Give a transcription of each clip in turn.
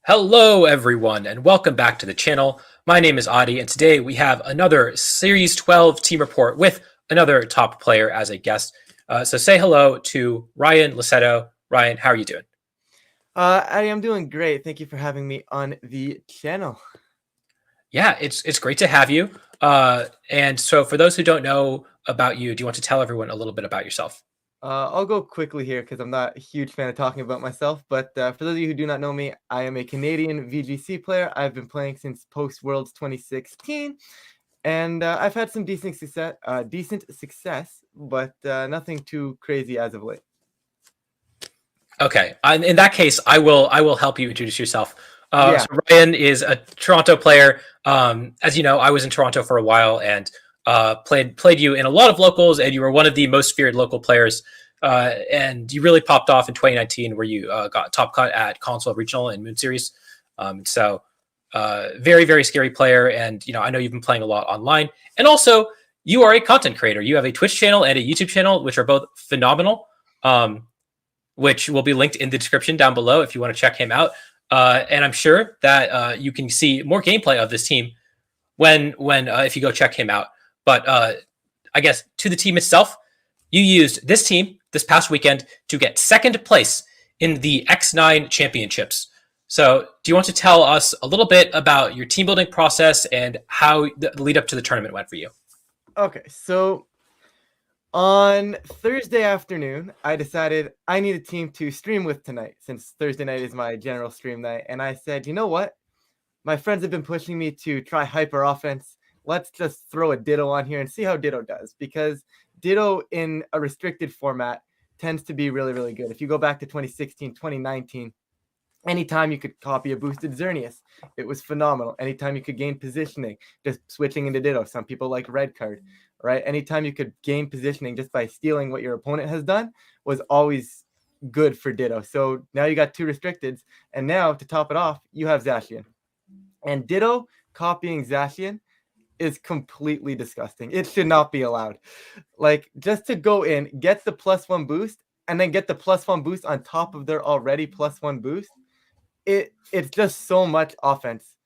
Hello, everyone, and welcome back to the channel. My name is Adi, and today we have another Series 12 team report with another top player as a guest. So say hello to Ryan Lassetto. Ryan, how are you doing? Adi, I'm doing great. Thank you for having me on the channel. Yeah, it's great to have you. And so for those who don't know about you, do you want to tell everyone a little bit about yourself? I'll go quickly here because I'm not a huge fan of talking about myself. But for those of you who do not know me, I am a Canadian VGC player. I've been playing since post Worlds 2016, and I've had some decent success, but nothing too crazy as of late. Okay, in that case, I will help you introduce yourself. Yeah. So Ryan is a Toronto player. As you know, I was in Toronto for a while and played you in a lot of locals, and you were one of the most feared local players. And you really popped off in 2019, where you got top cut at Console Regional and Moon Series. So very very scary player, and I know you've been playing a lot online, and also you are a content creator. You have a Twitch channel and a YouTube channel, which are both phenomenal. Which will be linked in the description down below if you want to check him out. And I'm sure that you can see more gameplay of this team when if you go check him out. But I guess to the team itself, you used this team this past weekend to get second place in the X9 championships. So do you want to tell us a little bit about your team building process and how the lead up to the tournament went for you? Okay, so on Thursday afternoon, I decided I need a team to stream with tonight, since Thursday night is my general stream night. And I said, you know what? My friends have been pushing me to try hyper offense. Let's just throw a Ditto on here and see how Ditto does. Because Ditto in a restricted format tends to be really, really good. If you go back to 2016, 2019, anytime you could copy a boosted Xerneas, it was phenomenal. Anytime you could gain positioning, just switching into Ditto. Some people like red card, right? Anytime you could gain positioning just by stealing what your opponent has done was always good for Ditto. So now you got two restricteds, and now to top it off, you have Zacian. And Ditto copying Zacian is completely disgusting. It should not be allowed. Like, just to go in, get the +1 boost, and then get the +1 boost on top of their already +1 boost, it's just so much offense.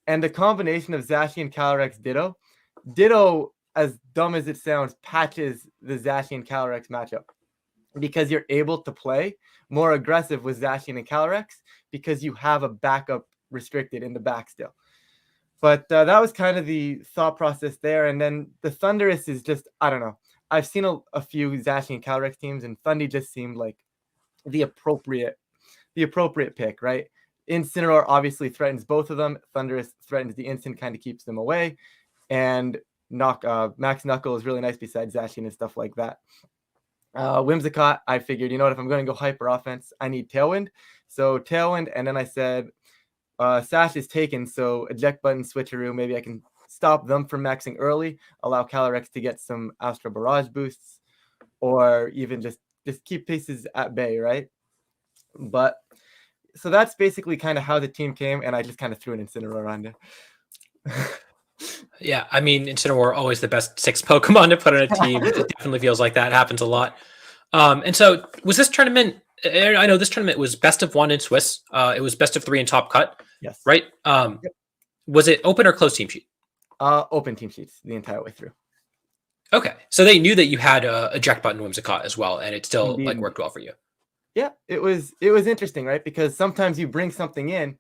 And the combination of Zacian, Calyrex, Ditto, as dumb as it sounds, patches the Zacian Calyrex matchup because you're able to play more aggressive with Zacian and Calyrex because you have a backup restricted in the back still. But that was kind of the thought process there. And then the Thunderous is just, I don't know. I've seen a few Zacian and Calyrex teams, and Thundy just seemed like the appropriate pick, right? Incineroar obviously threatens both of them. Thunderous threatens the instant, kind of keeps them away. And Max Knuckle is really nice besides Zacian and stuff like that. Whimsicott, I figured, you know what, if I'm going to go hyper offense, I need Tailwind. So Tailwind, and then I said, Sash is taken, so eject button switcheroo. Maybe I can stop them from maxing early, allow Calyrex to get some Astro Barrage boosts, or even just keep pieces at bay, right? But so that's basically kind of how the team came, and I just kind of threw an Incineroar on there. Yeah, I mean, Incineroar always the best 6 Pokemon to put on a team. It definitely feels like that happens a lot. And so was this tournament? I know this tournament was best of 1 in Swiss. It was best of 3 in Top Cut. Yes. Right. Yep. Was it open or closed team sheet? Open team sheets the entire way through. Okay, so they knew that you had a eject button Whimsicott as well, and it still Indeed. like worked well for you. Yeah, it was interesting, right? Because sometimes you bring something in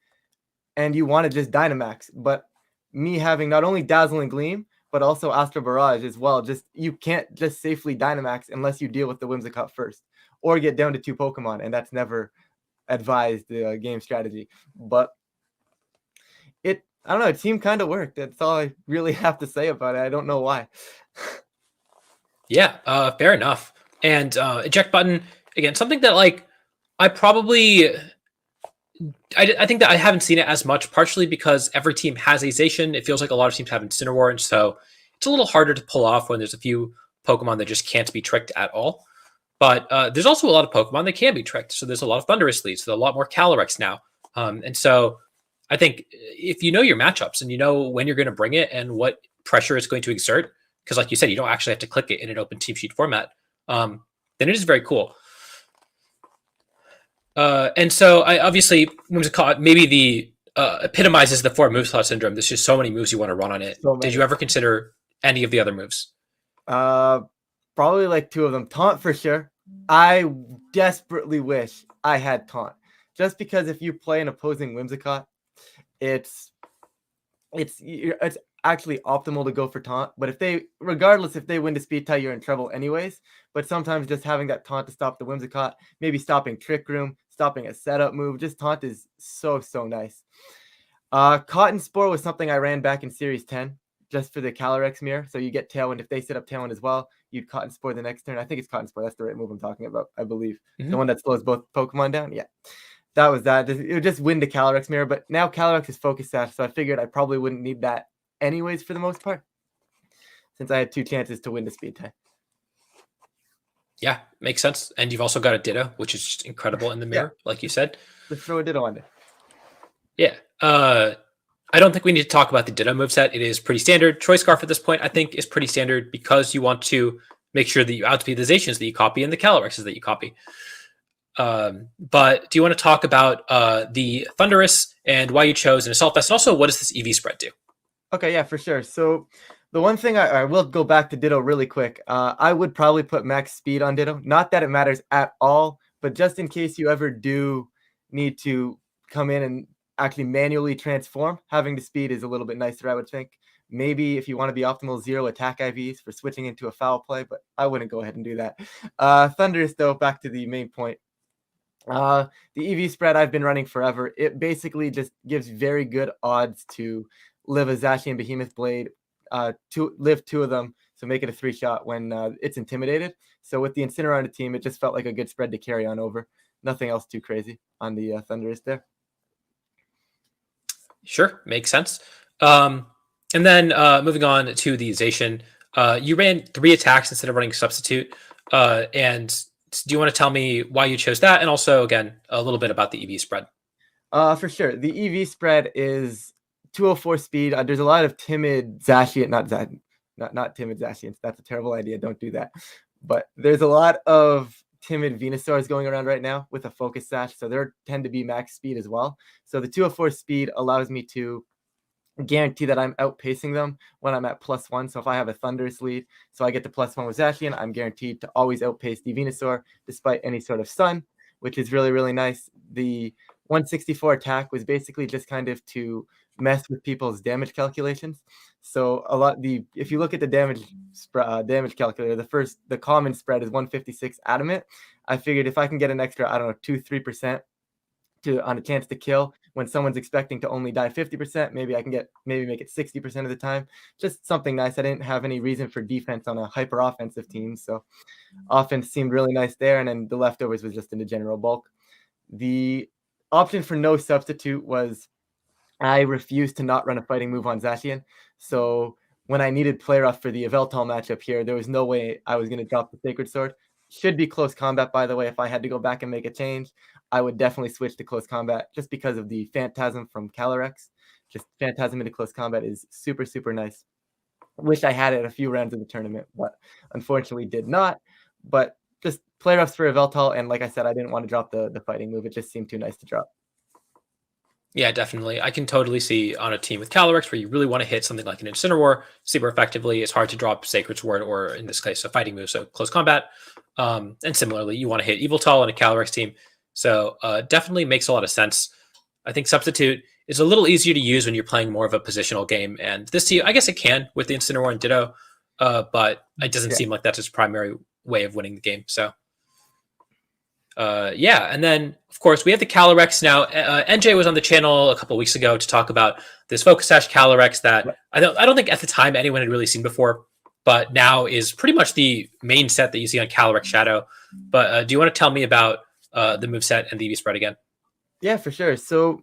and you want to just Dynamax, but me having not only Dazzling Gleam, but also Astro Barrage as well, just you can't just safely Dynamax unless you deal with the Whimsicott first or get down to 2 Pokemon, and that's never advised the game strategy. But I don't know, it seemed kind of worked. That's all I really have to say about it. I don't know why. Yeah, fair enough. And eject button, again, something that like I think that I haven't seen it as much, partially because every team has a Zacian. It feels like a lot of teams have Incineroar, and so it's a little harder to pull off when there's a few Pokemon that just can't be tricked at all. But there's also a lot of Pokemon that can be tricked. So there's a lot of Thunderous leads, so a lot more Calyrex now. And so I think if you know your matchups and you know when you're going to bring it and what pressure it's going to exert, because like you said, you don't actually have to click it in an open team sheet format, then it is very cool. And so I obviously Whimsicott maybe the epitomizes the four moveslot syndrome. There's just so many moves you want to run on it. So Did many. you ever consider any of the other moves? Uh, Probably like two of them. Taunt for sure. I desperately wish I had taunt, just because if you play an opposing Whimsicott, it's it's actually optimal to go for taunt. But if they, regardless if they win the speed tie, you're in trouble anyways. But sometimes just having that taunt to stop the Whimsicott, maybe stopping Trick Room, stopping a setup move, just taunt is so nice. Cotton Spore was something I ran back in Series 10 just for the Calyrex mirror. So you get Tailwind. If they set up Tailwind as well, you'd Cotton Spore the next turn. I think it's Cotton Spore. That's the right move I'm talking about, I believe. The one that slows both Pokemon down. Yeah. That was that. It would just win the Calyrex mirror. But now Calyrex is Focus Sash, so I figured I probably wouldn't need that anyways for the most part, since I had two chances to win the speed tie. Yeah, makes sense. And you've also got a Ditto, which is just incredible in the mirror, like you said. Let's throw a Ditto on there. Yeah. I don't think we need to talk about the Ditto moveset. It is pretty standard. Choice Scarf at this point, I think, is pretty standard because you want to make sure that you outspeed the Zacians that you copy and the Calyrexes that you copy. But do you want to talk about the Thunderous and why you chose an Assault Vest? And also, what does this EV spread do? Okay, yeah, for sure. So the one thing I will go back to Ditto really quick. I would probably put max speed on Ditto. Not that it matters at all, but just in case you ever do need to come in and actually manually transform, having the speed is a little bit nicer, I would think. Maybe if you want to be optimal 0 attack IVs for switching into a foul play, but I wouldn't go ahead and do that. Thunderous, though, back to the main point. The EV spread I've been running forever. It basically just gives very good odds to live a Zacian Behemoth Blade, to live two of them, so make it a 3-shot when it's intimidated. So with the Incineroar on the team, it just felt like a good spread to carry on over. Nothing else too crazy on the Thunderous there. Sure, makes sense. And then moving on to the Zacian, you ran 3 attacks instead of running Substitute. And do you want to tell me why you chose that? And also, again, a little bit about the EV spread. For sure. The EV spread is 204 speed. There's a lot of timid Zacian, not timid Zacians. That's a terrible idea. Don't do that. But there's a lot of timid Venusaurs going around right now with a Focus Sash, so they tend to be max speed as well. So the 204 speed allows me to guarantee that I'm outpacing them when I'm at +1. So if I have a Thunderous lead, so I get to +1 with Zacian, I'm guaranteed to always outpace the Venusaur despite any sort of stun, which is really nice. The 164 attack was basically just kind of to mess with people's damage calculations. So if you look at the damage calculator, the common spread is 156 adamant. I figured if I can get an extra, 2-3% on a chance to kill when someone's expecting to only die 50%, maybe I can make it 60% of the time. Just something nice. I didn't have any reason for defense on a hyper offensive team, so offense seemed really nice there, and then the leftovers was just in the general bulk. The option for no substitute was I refused to not run a fighting move on Zacian. So when I needed play rough for the Yveltal matchup here, there was no way I was going to drop the Sacred Sword. Should be close combat, by the way. If I had to go back and make a change, I would definitely switch to close combat just because of the Phantasm from Calyrex. Just Phantasm into close combat is super nice. Wish I had it a few rounds of the tournament, but unfortunately did not. But just play roughs for Yveltal, and like I said, I didn't want to drop the fighting move. It just seemed too nice to drop. Yeah, definitely. I can totally see on a team with Calyrex where you really want to hit something like an Incineroar super effectively. It's hard to drop Sacred Sword or, in this case, a fighting move, so close combat. And similarly, you want to hit Yveltal on a Calyrex team. So definitely makes a lot of sense. I think Substitute is a little easier to use when you're playing more of a positional game. And this team, I guess it can with the Incineroar and Ditto, but it doesn't seem like that's its primary way of winning the game. So and then of course we have the Calyrex now. NJ was on the channel a couple weeks ago to talk about this Focus Sash Calyrex that I don't think at the time anyone had really seen before, but now is pretty much the main set that you see on Calyrex Shadow. But do you want to tell me about the moveset and the EV spread again? Yeah, for sure. So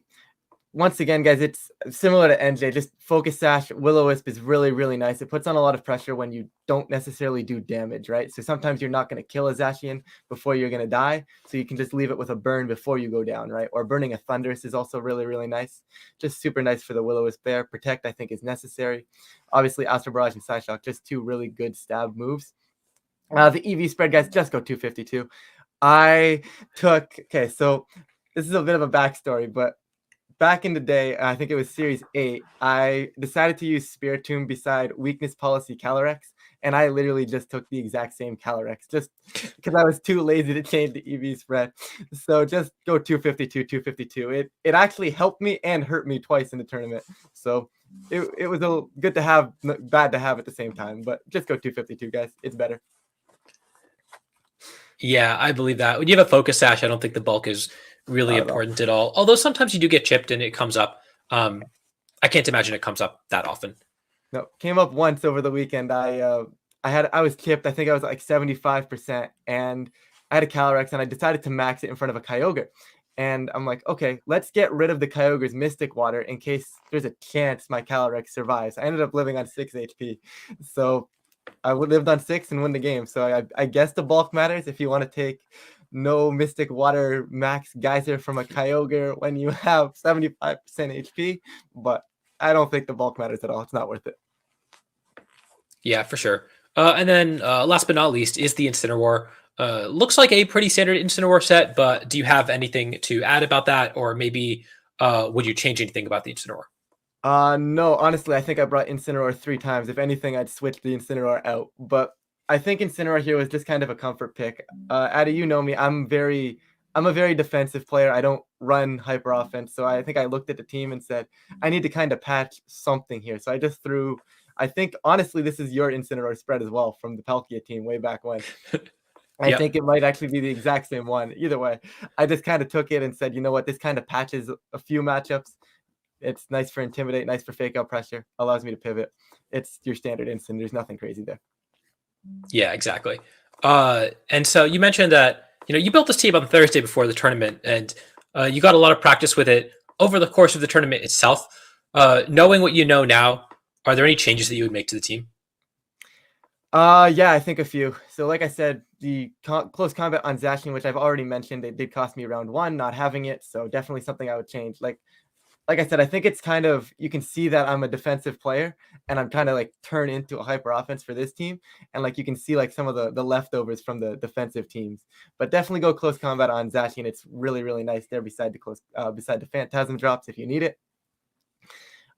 once again, guys, it's similar to NJ. Just Focus Sash, Will-O-Wisp is really nice. It puts on a lot of pressure when you don't necessarily do damage, right? So sometimes you're not going to kill a Zacian before you're going to die, so you can just leave it with a burn before you go down, right? Or burning a Thunderous is also really nice. Just super nice for the Will-O-Wisp there. Protect, I think, is necessary. Obviously, Astral Barrage and Psyshock, just two really good stab moves. The EV spread, guys, just go 252. I okay, so this is a bit of a backstory, but back in the day, I think it was Series 8, I decided to use Spiritomb beside Weakness Policy Calyrex, and I literally just took the exact same Calyrex just because I was too lazy to change the EV spread. So just go 252, 252. It actually helped me and hurt me twice in the tournament. So it was a good to have, bad to have at the same time, but just go 252, guys. It's better. Yeah, I believe that. When you have a focus sash, I don't think the bulk is really Not at all. important at all. Although sometimes you do get chipped and it comes up. I can't imagine it comes up that often. No, came up once over the weekend. I was chipped. I think I was like 75%, and I had a Calyrex, and I decided to max it in front of a Kyogre. And I'm like, okay, let's get rid of the Kyogre's Mystic Water in case there's a chance my Calyrex survives. I ended up living on 6 HP, so I would lived on 6 and win the game. So I guess the bulk matters if you want to take no Mystic Water max Geyser from a Kyogre when you have 75% HP, but I don't think the bulk matters at all. It's not worth it. Yeah, for sure. And then last but not least is the Incineroar. Looks like a pretty standard Incineroar set, but do you have anything to add about that? Or maybe would you change anything about the Incineroar? No, honestly, I think I brought Incineroar 3 times. If anything, I'd switch the Incineroar out. But I think Incineroar here was just kind of a comfort pick. Addy, you know me. I'm a very defensive player. I don't run hyper offense. So I think I looked at the team and said, I need to kind of patch something here. So I just threw. I think honestly, this is your Incineroar spread as well from the Palkia team way back when. I Yep. think it might actually be the exact same one. Either way, I just kind of took it and said, you know what, this kind of patches a few matchups. It's nice for Intimidate, nice for fake out pressure, allows me to pivot. It's your standard instant. There's nothing crazy there. Yeah, exactly. And so you mentioned that you built this team on Thursday before the tournament, and you got a lot of practice with it over the course of the tournament itself. Knowing what you know now, are there any changes that you would make to the team? Yeah, I think a few. So like I said, the close combat on Zacian, which I've already mentioned, it did cost me round 1 not having it. So definitely something I would change. Like I said, I think it's kind of, you can see that I'm a defensive player and I'm kind of like turn into a hyper offense for this team. And like you can see like some of the leftovers from the defensive teams. But definitely go close combat on Zacian. It's really, really nice there beside the Phantasm drops if you need it.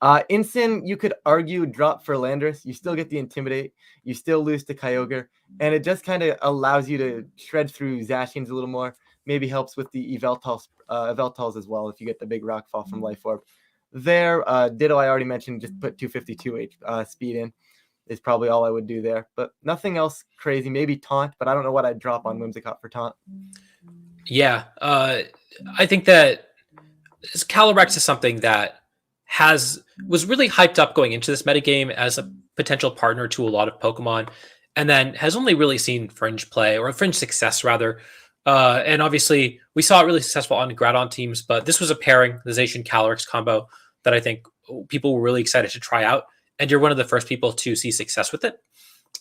Incin, you could argue drop for Landorus. You still get the Intimidate. You still lose to Kyogre. And it just kind of allows you to shred through Zacians a little more. Maybe helps with the Eveltals as well if you get the big rock fall from Life Orb. There, Ditto, I already mentioned, just put 252 speed in is probably all I would do there. But nothing else crazy. Maybe Taunt, but I don't know what I'd drop on Whimsicott for Taunt. Yeah, I think that Calyrex is something that was really hyped up going into this metagame as a potential partner to a lot of Pokemon, and then has only really seen fringe play or fringe success rather. And obviously, we saw it really successful on Groudon teams, but this was a pairing, the Zacian Calyrex combo, that I think people were really excited to try out. And you're one of the first people to see success with it.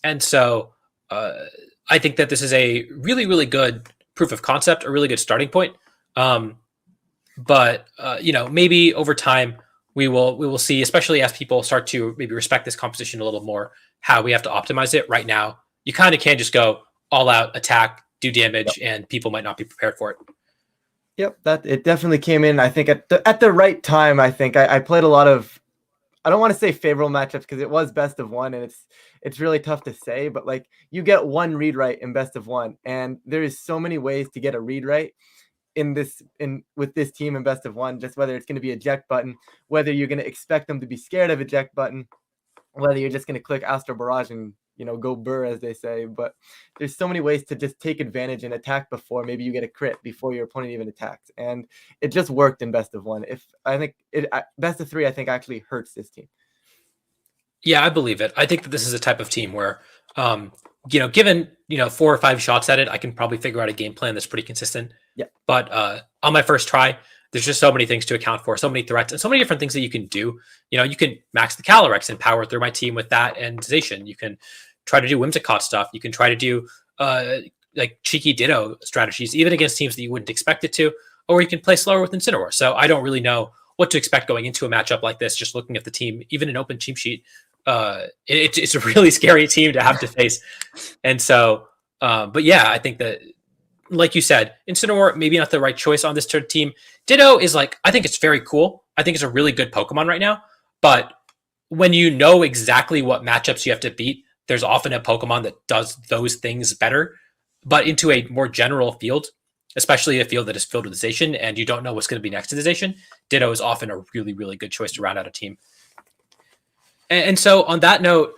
And so I think that this is a really, really good proof of concept, a really good starting point. But maybe over time we will see, especially as people start to maybe respect this composition a little more, how we have to optimize it. Right now, you kind of can't just go all out attack, do damage, and people might not be prepared for it. Yep, that it definitely came in. I think at the right time. I think I played a lot of. I don't want to say favorable matchups because it was best of 1, and it's really tough to say. But like you get one read right in best of 1, and there is so many ways to get a read right with this team in best of 1. Just whether it's going to be eject button, whether you're going to expect them to be scared of eject button, whether you're just going to click Astro Barrage and go burr, as they say. But there's so many ways to just take advantage and attack before maybe you get a crit before your opponent even attacks. And it just worked in best of 1. I think best of 3, I think actually hurts this team. Yeah, I believe it. I think that this is a type of team where, given 4 or 5 shots at it, I can probably figure out a game plan that's pretty consistent. Yeah. But on my first try, there's just so many things to account for, so many threats, and so many different things that you can do. You can max the Calyrex and power through my team with that and Zacian. You can try to do Whimsicott stuff. You can try to do like cheeky Ditto strategies, even against teams that you wouldn't expect it to, or you can play slower with Incineroar. So I don't really know what to expect going into a matchup like this. Just looking at the team, even an open cheat sheet, it's a really scary team to have to face. And so, but yeah, I think that like you said, Incineroar maybe not the right choice on this team. Ditto is like, I think it's very cool. I think it's a really good Pokemon right now. But when you know exactly what matchups you have to beat, there's often a Pokemon that does those things better. But into a more general field, especially a field that is filled with Zacian and you don't know what's going to be next to the Zacian, Ditto is often a really, really good choice to round out a team. And so on that note,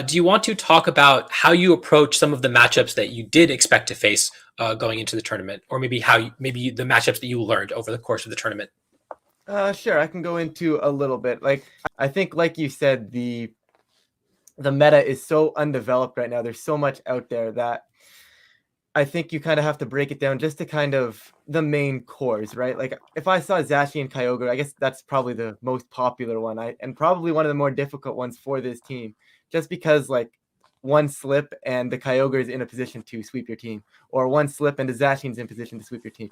do you want to talk about how you approach some of the matchups that you did expect to face going into the tournament, or maybe maybe the matchups that you learned over the course of the tournament? Sure, I can go into a little bit. Like, I think, like you said, the meta is so undeveloped right now. There's so much out there that I think you kind of have to break it down just to kind of the main cores, right? Like, if I saw Zacian and Kyogre, I guess that's probably the most popular one, and probably one of the more difficult ones for this team, just because like one slip and the Kyogre is in a position to sweep your team, or one slip and the Zacian's in position to sweep your team.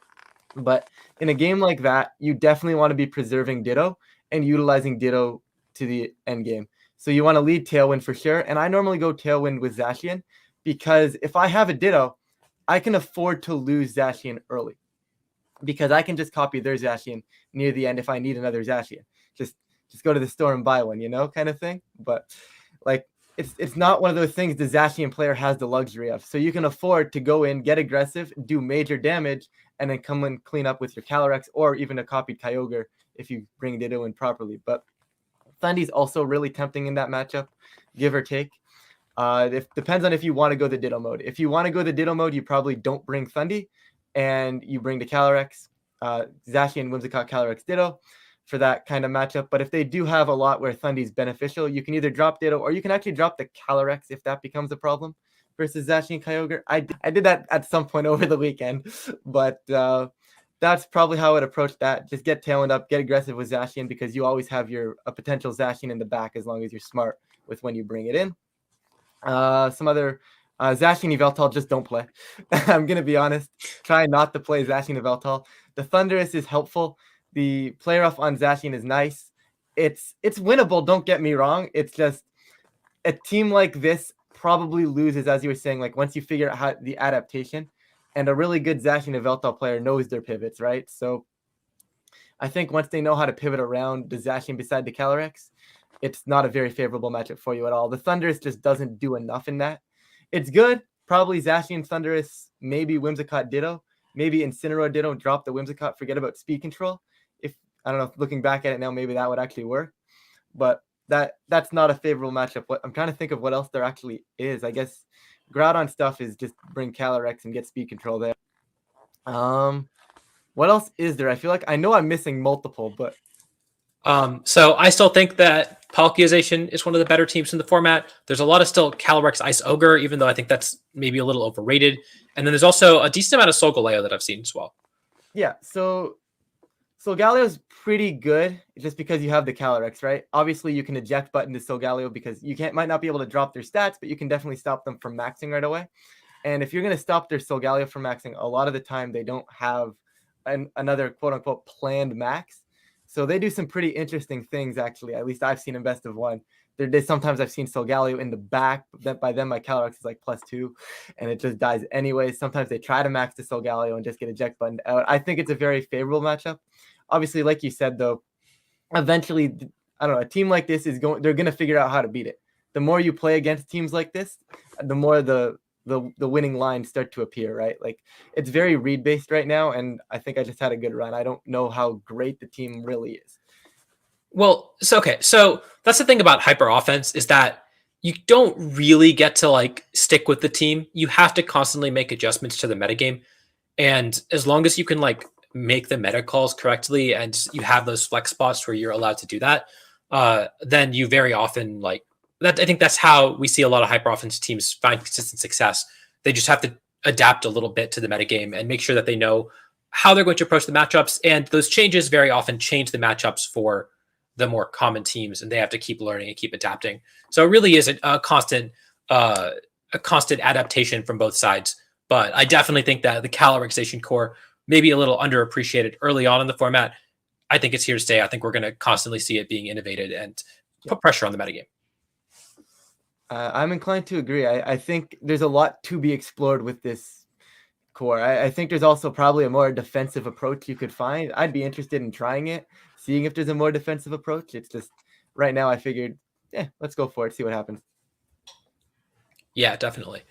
But in a game like that, you definitely want to be preserving Ditto and utilizing Ditto to the end game. So you want to lead Tailwind for sure. And I normally go Tailwind with Zacian because if I have a Ditto, I can afford to lose Zacian early because I can just copy their Zacian near the end if I need another Zacian. Just go to the store and buy one, kind of thing. But like it's not one of those things the Zacian player has the luxury of. So you can afford to go in, get aggressive, do major damage, and then come and clean up with your Calyrex or even a copied Kyogre if you bring Ditto in properly. But Thundy's also really tempting in that matchup, give or take. It depends on if you want to go the Ditto mode. If you want to go the Ditto mode, you probably don't bring Thundy, and you bring the Calyrex, Zacian, Whimsicott, Calyrex, Ditto for that kind of matchup. But if they do have a lot where Thundy's beneficial, you can either drop Ditto or you can actually drop the Calyrex if that becomes a problem versus Zacian Kyogre. I did that at some point over the weekend, but that's probably how I would approach that. Just get Tailwind up, get aggressive with Zacian because you always have a potential Zacian in the back as long as you're smart with when you bring it in. Some other Zacian Yveltal, just don't play. I'm going to be honest. Try not to play Zacian Yveltal. The Thundurus is helpful. The player off on Zacian is nice. It's winnable, don't get me wrong. It's just a team like this probably loses, as you were saying, like once you figure out how the adaptation, and a really good Zacian Yveltal player knows their pivots, right? So I think once they know how to pivot around the Zacian beside the Calyrex, it's not a very favorable matchup for you at all. The Thundurus just doesn't do enough in that. It's good. Probably Zacian, Thundurus, maybe Whimsicott, Ditto, maybe Incineroar, Ditto, drop the Whimsicott, forget about speed control. If I don't know, looking back at it now, maybe that would actually work. But that's not a favorable matchup. I'm trying to think of what else there actually is. I guess Groudon stuff is just bring Calyrex and get speed control there. What else is there? I feel like I know I'm missing multiple, but so I still think that Palkia is one of the better teams in the format. There's a lot of still Calyrex Ice Ogre, even though I think that's maybe a little overrated. And then there's also a decent amount of Solgaleo that I've seen as well. Yeah, so Solgaleo's pretty good just because you have the Calyrex, right? Obviously, you can eject button to Solgaleo because you might not be able to drop their stats, but you can definitely stop them from maxing right away. And if you're going to stop their Solgaleo from maxing, a lot of the time they don't have another quote-unquote planned max. So they do some pretty interesting things, actually. At least I've seen in Best of One. Sometimes I've seen Solgaleo in the back. By then, my Calyrex is like +2, and it just dies anyways. Sometimes they try to max the Solgaleo and just get eject buttoned out. I think it's a very favorable matchup. Obviously, like you said, though, eventually, I don't know, a team like this they're going to figure out how to beat it. The more you play against teams like this, the more the winning lines start to appear, right? Like it's very read based right now, and I think I just had a good run. I don't know how great the team really is. Well, so that's the thing about hyper offense is that you don't really get to like stick with the team. You have to constantly make adjustments to the metagame, and as long as you can like make the meta calls correctly and you have those flex spots where you're allowed to do that, then you very often like that. I think that's how we see a lot of hyper offense teams find consistent success. They just have to adapt a little bit to the metagame and make sure that they know how they're going to approach the matchups. And those changes very often change the matchups for the more common teams, and they have to keep learning and keep adapting. So it really is a constant adaptation from both sides. But I definitely think that the Calorexation core may be a little underappreciated early on in the format. I think it's here to stay. I think we're going to constantly see it being innovated and put pressure on the metagame. I'm inclined to agree. I think there's a lot to be explored with this core. I think there's also probably a more defensive approach you could find. I'd be interested in trying it, seeing if there's a more defensive approach. It's just right now I figured, yeah, let's go for it, see what happens. Yeah, definitely.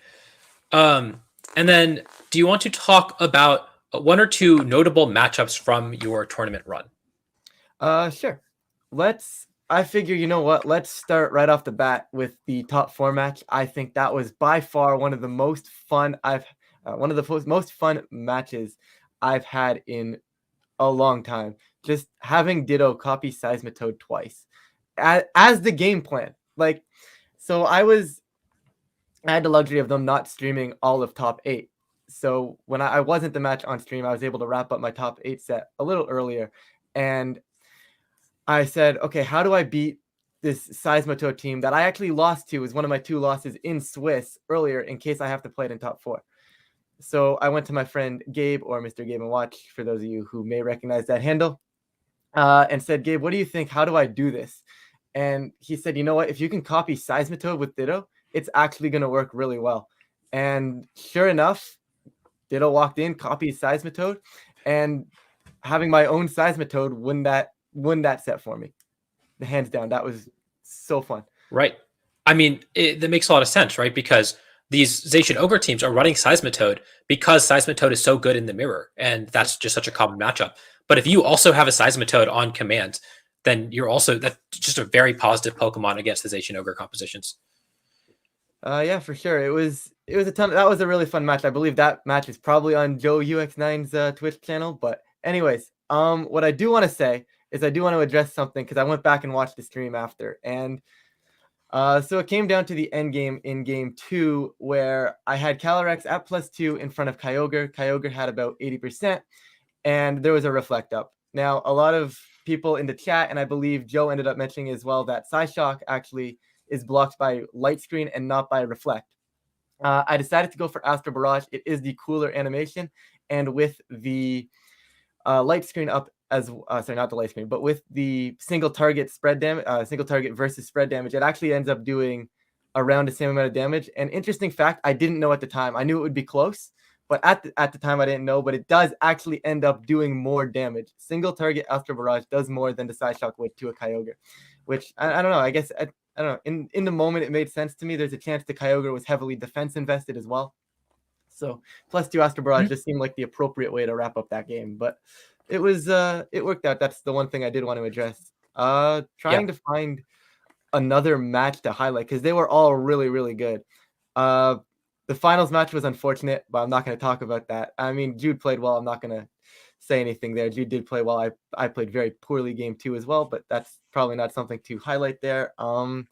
And then, do you want to talk about one or two notable matchups from your tournament run? Sure. I figure, you know what? Let's start right off the bat with the top 4 match. I think that was by far one of the most fun one of the most fun matches I've had in a long time. Just having Ditto copy Seismitoad twice as the game plan. Like, so I had the luxury of them not streaming all of top 8. So when I wasn't the match on stream, I was able to wrap up my top 8 set a little earlier. And I said, okay, how do I beat this Seismitoad team that I actually lost to? Is one of my 2 losses in Swiss earlier in case I have to play it in top 4. So I went to my friend Gabe, or Mr. Game and Watch, for those of you who may recognize that handle, and said, Gabe, what do you think? How do I do this? And he said, you know what? If you can copy Seismitoad with Ditto, it's actually going to work really well. And sure enough, Ditto walked in, copied Seismitoad, and having my own Seismitoad win that set for me. Hands down, that was so fun. Right. I mean, that makes a lot of sense, right? Because these Zacian Ogre teams are running Seismitoad because Seismitoad is so good in the mirror, and that's just such a common matchup. But if you also have a Seismitoad on command, then that's just a very positive Pokemon against the Zacian Ogre compositions. Yeah, for sure. It was a ton. That was a really fun match. I believe that match is probably on Joe UX9's Twitch channel. But anyways, what I do want to say is I do want to address something because I went back and watched the stream after, and so it came down to the end game in game 2 where I had Calyrex at +2 in front of Kyogre. Kyogre had about 80%, and there was a reflect up. Now, a lot of people in the chat, and I believe Joe ended up mentioning as well, that Psyshock actually is blocked by Light Screen and not by Reflect. I decided to go for Astro Barrage. It is the cooler animation, and with the Light Screen up sorry, not the Light Screen, but with the single target versus spread damage, it actually ends up doing around the same amount of damage. And interesting fact, I didn't know at the time. I knew it would be close, but at the time I didn't know, but it does actually end up doing more damage. Single target Astro Barrage does more than the Psyshock would to a Kyogre, which I don't know. I guess I don't know. In the moment, it made sense to me. There's a chance the Kyogre was heavily defense invested as well. So +2 Astro Barrage just seemed like the appropriate way to wrap up that game. But it worked out. That's the one thing I did want to address. Trying to find another match to highlight because they were all really, really good. The finals match was unfortunate, but I'm not going to talk about that. I mean, Jude played well. I'm not going to say anything there. Jude did play well. I played very poorly game 2 as well, but that's probably not something to highlight there. I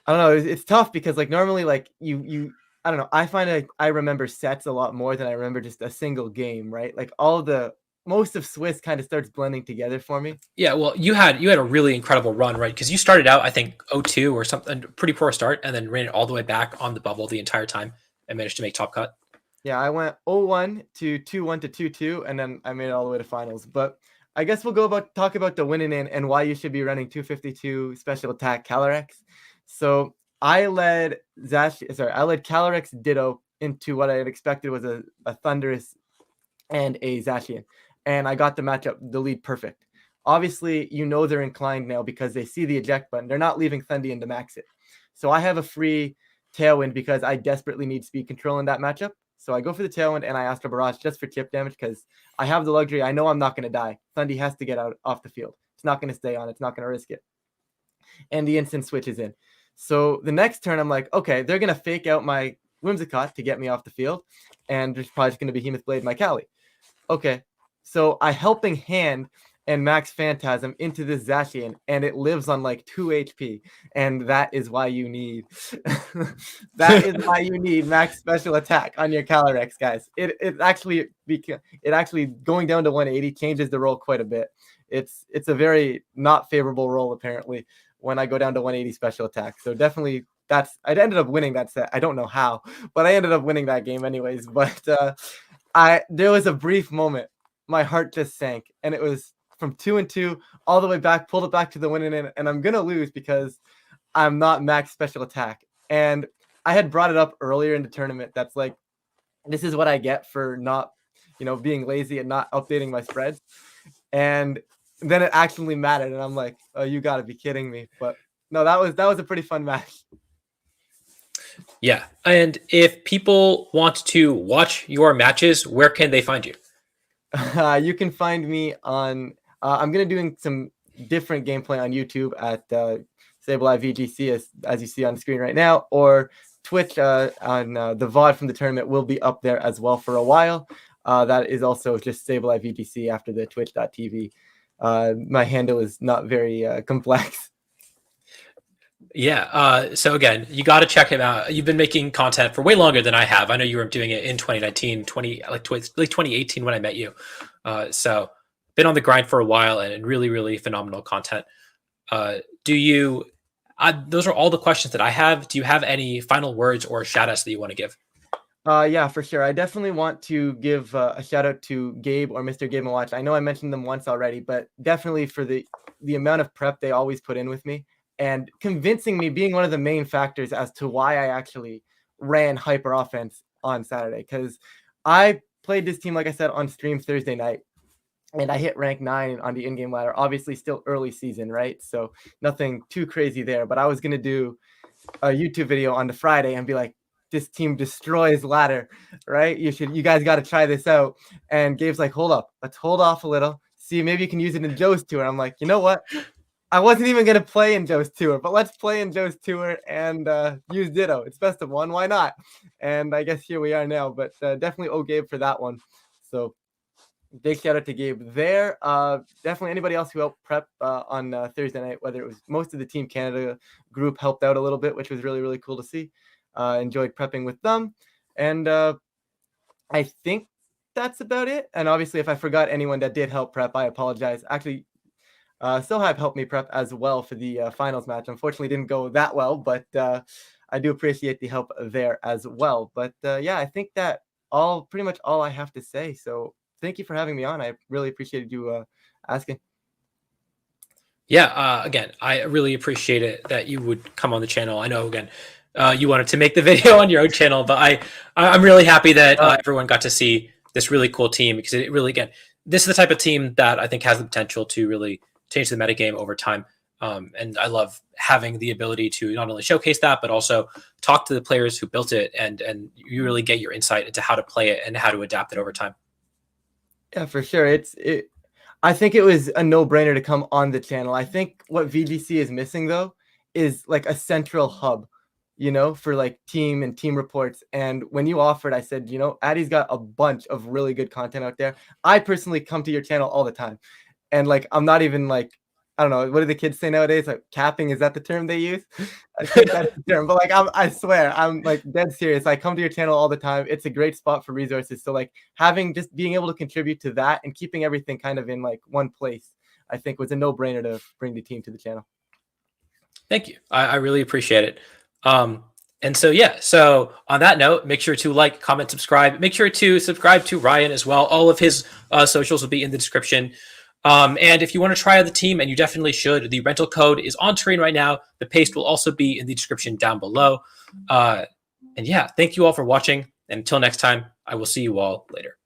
don't know. It's tough because like normally like you I don't know. I find I remember sets a lot more than I remember just a single game, right? Like most of Swiss kind of starts blending together for me. Yeah, well, you had a really incredible run, right? Because you started out, I think, 0-2 or something, pretty poor start, and then ran it all the way back on the bubble the entire time and managed to make top cut. Yeah, I went 0-1 to 2-1 to 2-2, and then I made it all the way to finals. But I guess we'll talk about the winning in and why you should be running 252 special attack Calyrex. So I led Calyrex Ditto into what I had expected was a Thundurus and a Zacian. And I got the lead perfect. Obviously, they're inclined now because they see the eject button. They're not leaving Thundian to max it. So I have a free Tailwind because I desperately need speed control in that matchup. So I go for the Tailwind and I Astro Barrage just for chip damage because I have the luxury. I know I'm not going to die. Thundy has to get off the field. It's not going to stay on. It's not going to risk it. And the instant switch is in. So the next turn, I'm like, okay, they're going to fake out my Whimsicott to get me off the field. And there's probably just going to Behemoth Blade my Cali. Okay. So I Helping Hand and Max Phantasm into this Zacian, and it lives on like 2 HP. And that is why you need Max Special Attack on your Calyrex, guys. It actually going down to 180 changes the roll quite a bit. It's a very not favorable roll apparently when I go down to 180 special attack. So definitely I ended up winning that set. I don't know how, but I ended up winning that game anyways. But there was a brief moment. My heart just sank, and it was from 2-2 all the way back, pulled it back to the winning in, and I'm going to lose because I'm not max special attack. And I had brought it up earlier in the tournament. That's like, this is what I get for not, being lazy and not updating my spreads. And then it actually mattered, and I'm like, oh, you got to be kidding me. But no, that was a pretty fun match. Yeah. And if people want to watch your matches, where can they find you? You can find me on. I'm gonna doing some different gameplay on YouTube at SableyeVGC, as you see on the screen right now, or Twitch on the VOD from the tournament will be up there as well for a while. That is also just SableyeVGC after the Twitch.tv. My handle is not very complex. Yeah. So again, you got to check him out. You've been making content for way longer than I have. I know you were doing it in 2019, 2018 when I met you. So been on the grind for a while and really, really phenomenal content. Those are all the questions that I have. Do you have any final words or shout outs that you want to give? Yeah, for sure. I definitely want to give a shout out to Gabe or Mr. Game & Watch. I know I mentioned them once already, but definitely for the amount of prep they always put in with me and convincing me, being one of the main factors as to why I actually ran hyper offense on Saturday. Because I played this team, like I said, on stream Thursday night, and I hit rank 9 on the in-game ladder. Obviously still early season, right? So nothing too crazy there, but I was going to do a YouTube video on the Friday and be like, this team destroys ladder, right? You guys got to try this out. And Gabe's like, hold up, let's hold off a little. See, maybe you can use it in Joe's tour. I'm like, you know what? I wasn't even going to play in Joe's tour, but let's play in Joe's tour and use Ditto. It's best of one. Why not? And I guess here we are now, but definitely owe Gabe for that one. So big shout out to Gabe there. Definitely anybody else who helped prep on Thursday night, whether it was most of the Team Canada group helped out a little bit, which was really, really cool to see. Enjoyed prepping with them. And I think that's about it. And obviously, if I forgot anyone that did help prep, I apologize. Actually, Sohaib helped me prep as well for the finals match. Unfortunately, didn't go that well, but I do appreciate the help there as well. But yeah, I think that pretty much all I have to say. So thank you for having me on. I really appreciated you asking. Yeah. Again, I really appreciate it that you would come on the channel. I know, again, you wanted to make the video on your own channel, but I'm really happy that everyone got to see this really cool team, because it really, again, this is the type of team that I think has the potential to really change the metagame over time. And I love having the ability to not only showcase that, but also talk to the players who built it, and you really get your insight into how to play it and how to adapt it over time. Yeah, for sure. I think it was a no-brainer to come on the channel. I think what VGC is missing, though, is like a central hub, for like team and team reports. And when you offered, I said, Addy's got a bunch of really good content out there. I personally come to your channel all the time. And like, I'm not even like, I don't know, what do the kids say nowadays? Like capping, is that the term they use? I think that's the term. But like, I swear, I'm like dead serious. I come to your channel all the time. It's a great spot for resources. So like just being able to contribute to that and keeping everything kind of in like one place, I think was a no-brainer to bring the team to the channel. Thank you. I really appreciate it. And so, yeah, so on that note, make sure to like, comment, subscribe. Make sure to subscribe to Ryan as well. All of his socials will be in the description. And if you want to try out the team, and you definitely should, the rental code is on screen right now. The paste will also be in the description down below. And yeah, thank you all for watching. And until next time, I will see you all later.